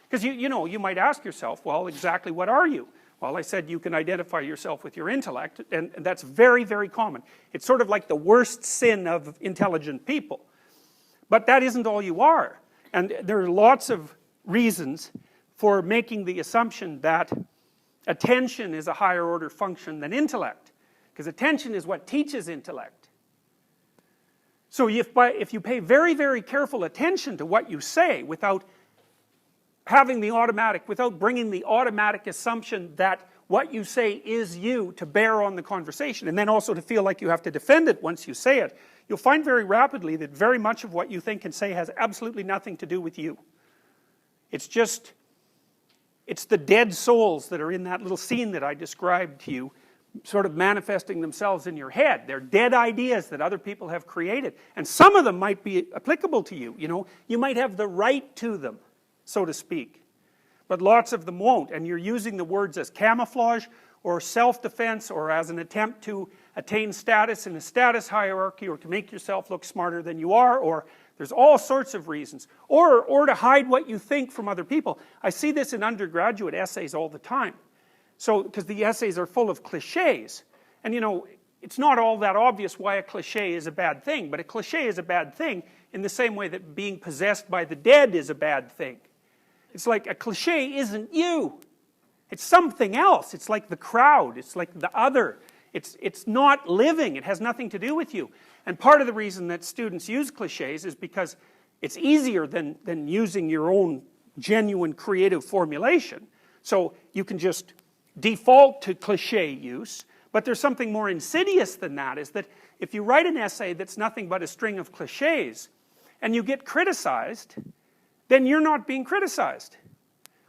Because you know, you might ask yourself, well, exactly what are you? Well, I said you can identify yourself with your intellect, and that's very, very common. It's sort of like the worst sin of intelligent people. But that isn't all you are. And there are lots of reasons for making the assumption that attention is a higher order function than intellect. Because attention is what teaches intellect. So if you pay very, very careful attention to what you say without having the automatic, without bringing the automatic assumption that what you say is you to bear on the conversation, and then also to feel like you have to defend it once you say it, you'll find very rapidly that very much of what you think and say has absolutely nothing to do with you. It's just, it's the dead souls that are in that little scene that I described to you, sort of manifesting themselves in your head. They're dead ideas that other people have created. And some of them might be applicable to you, you know. You might have the right to them, so to speak. But lots of them won't, and you're using the words as camouflage or self-defense or as an attempt to attain status in a status hierarchy or to make yourself look smarter than you are, or there's all sorts of reasons. Or to hide what you think from other people. I see this in undergraduate essays all the time. So, because the essays are full of cliches. And you know, it's not all that obvious why a cliche is a bad thing, but a cliche is a bad thing in the same way that being possessed by the dead is a bad thing. It's like a cliche isn't you. It's something else. It's like the crowd. It's like the other. It's not living. It has nothing to do with you. And part of the reason that students use cliches is because it's easier than using your own genuine creative formulation. So you can just default to cliche use. But there's something more insidious than that, is that if you write an essay that's nothing but a string of cliches and you get criticized, then you're not being criticized.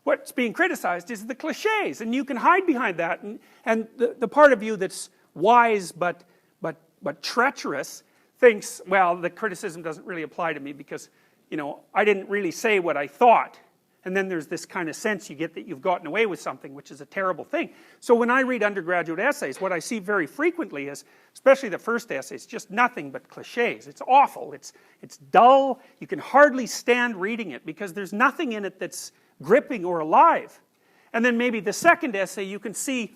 What's being criticized is the cliches, and you can hide behind that, and the part of you that's wise but treacherous thinks, well, the criticism doesn't really apply to me because, you know, I didn't really say what I thought. And then there's this kind of sense you get that you've gotten away with something, which is a terrible thing. So when I read undergraduate essays, what I see very frequently is, especially the first essays, just nothing but cliches. It's awful, it's dull, you can hardly stand reading it because there's nothing in it that's gripping or alive. And then maybe the second essay you can see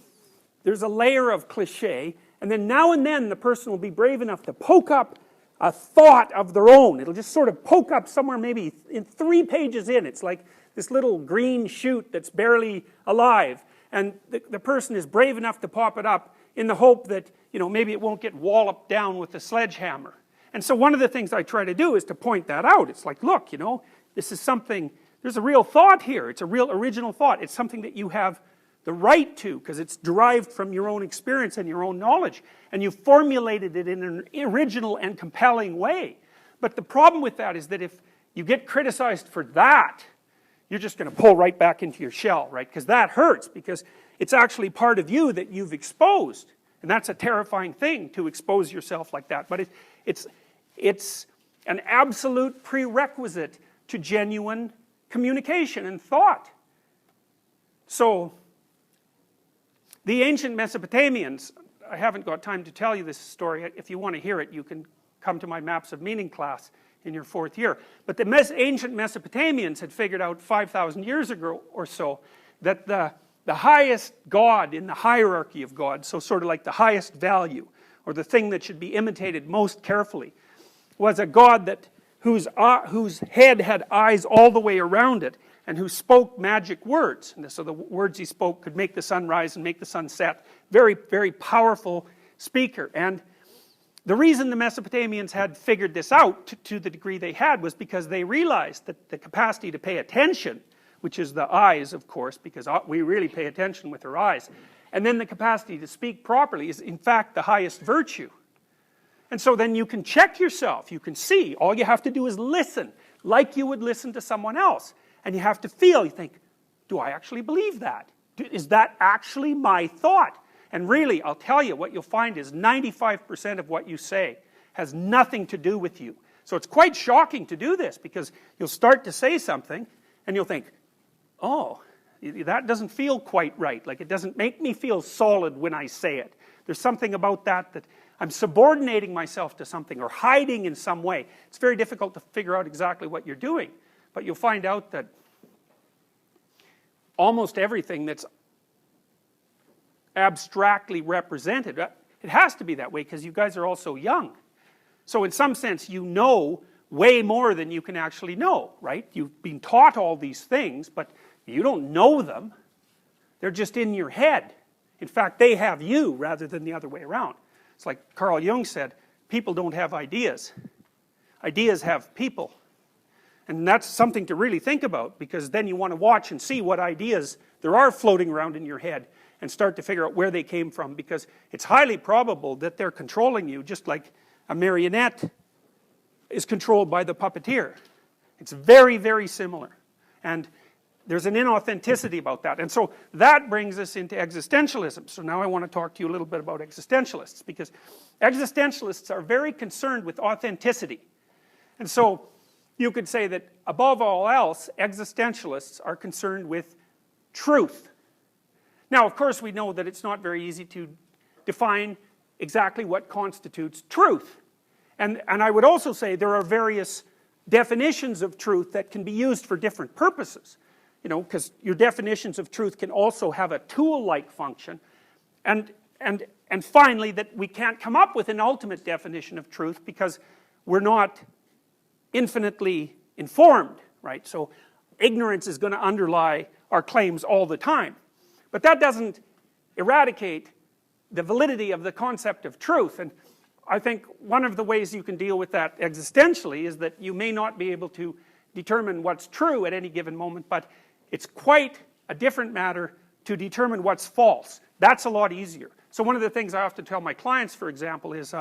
there's a layer of cliche, and then now and then the person will be brave enough to poke up a thought of their own. It'll just sort of poke up somewhere maybe in 3 pages in. It's like this little green shoot that's barely alive, and the person is brave enough to pop it up in the hope that, you know, maybe it won't get walloped down with a sledgehammer. And so one of the things I try to do is to point that out. It's like, look, you know, this is something, there's a real thought here. It's a real original thought. It's something that you have the right to, because it's derived from your own experience and your own knowledge, and you formulated it in an original and compelling way. But the problem with that is that if you get criticized for that, you're just going to pull right back into your shell, right? Because that hurts, because it's actually part of you that you've exposed. And that's a terrifying thing, to expose yourself like that. But it's an absolute prerequisite to genuine communication and thought. So, the ancient Mesopotamians, I haven't got time to tell you this story. If you want to hear it, you can come to my Maps of Meaning class in your 4th year. But the ancient Mesopotamians had figured out 5,000 years ago or so that the highest god in the hierarchy of gods, so sort of like the highest value, or the thing that should be imitated most carefully, was a god whose head had eyes all the way around it, and who spoke magic words. And so the words he spoke could make the sun rise and make the sun set. Very, very powerful speaker. And the reason the Mesopotamians had figured this out to the degree they had was because they realized that the capacity to pay attention, which is the eyes, of course, because we really pay attention with our eyes, and then the capacity to speak properly is in fact the highest virtue. And so then you can check yourself, you can see, all you have to do is listen, like you would listen to someone else. And you have to feel, you think, do I actually believe that? Is that actually my thought? And really, I'll tell you, what you'll find is 95% of what you say has nothing to do with you. So it's quite shocking to do this, because you'll start to say something, and you'll think, oh, that doesn't feel quite right. Like, it doesn't make me feel solid when I say it. There's something about that I'm subordinating myself to something, or hiding in some way. It's very difficult to figure out exactly what you're doing. But you'll find out that almost everything that's abstractly represented. It has to be that way because you guys are all so young. So in some sense you know way more than you can actually know, right? You've been taught all these things, but you don't know them. They're just in your head. In fact, they have you rather than the other way around. It's like Carl Jung said, people don't have ideas. Ideas have people. And that's something to really think about, because then you want to watch and see what ideas there are floating around in your head and start to figure out where they came from, because it's highly probable that they're controlling you just like a marionette is controlled by the puppeteer. It's very, very similar. And there's an inauthenticity about that. And so that brings us into existentialism. So now I want to talk to you a little bit about existentialists, because existentialists are very concerned with authenticity. And so you could say that above all else, existentialists are concerned with truth. Now, of course, we know that it's not very easy to define exactly what constitutes truth. And I would also say there are various definitions of truth that can be used for different purposes. You know, because your definitions of truth can also have a tool-like function. And finally, that we can't come up with an ultimate definition of truth because we're not infinitely informed, right? So ignorance is going to underlie our claims all the time. But that doesn't eradicate the validity of the concept of truth. And I think one of the ways you can deal with that existentially is that you may not be able to determine what's true at any given moment, but it's quite a different matter to determine what's false. That's a lot easier. So one of the things I often tell my clients, for example, is